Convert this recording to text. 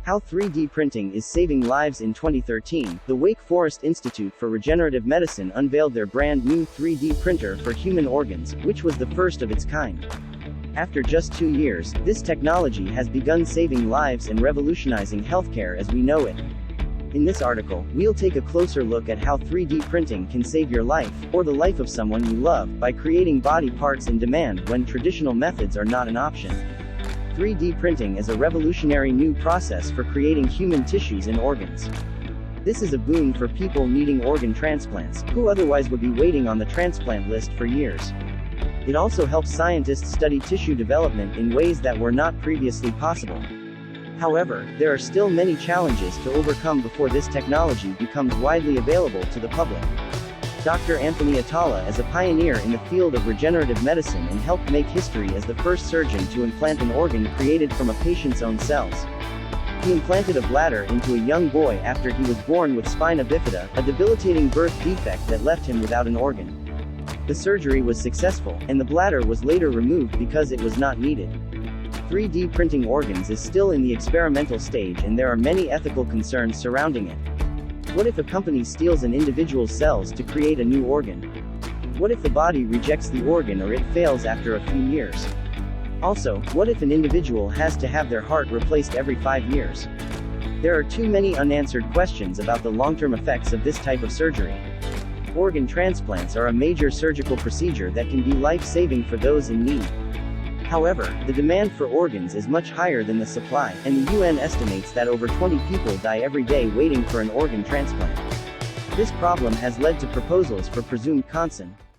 How 3D printing is saving lives. In 2013, the Wake Forest Institute for Regenerative Medicine unveiled their brand new 3D printer for human organs, which was the first of its kind. After just 2 years, this technology has begun saving lives and revolutionizing healthcare as we know it. In this article, we'll take a closer look at how 3D printing can save your life, or the life of someone you love, by creating body parts in demand when traditional methods are not an option. 3D printing is a revolutionary new process for creating human tissues and organs. This is a boon for people needing organ transplants, who otherwise would be waiting on the transplant list for years. It also helps scientists study tissue development in ways that were not previously possible. However, there are still many challenges to overcome before this technology becomes widely available to the public. Dr. Anthony Atala is a pioneer in the field of regenerative medicine and helped make history as the first surgeon to implant an organ created from a patient's own cells. He implanted a bladder into a young boy after he was born with spina bifida, a debilitating birth defect that left him without an organ. The surgery was successful, and the bladder was later removed because it was not needed. 3D printing organs is still in the experimental stage, and there are many ethical concerns surrounding it. What if a company steals an individual's cells to create a new organ? What if the body rejects the organ or it fails after a few years? Also, what if an individual has to have their heart replaced every 5 years? There are too many unanswered questions about the long-term effects of this type of surgery. Organ transplants are a major surgical procedure that can be life-saving for those in need. However, the demand for organs is much higher than the supply, and the UN estimates that over 20 people die every day waiting for an organ transplant. This problem has led to proposals for presumed consent.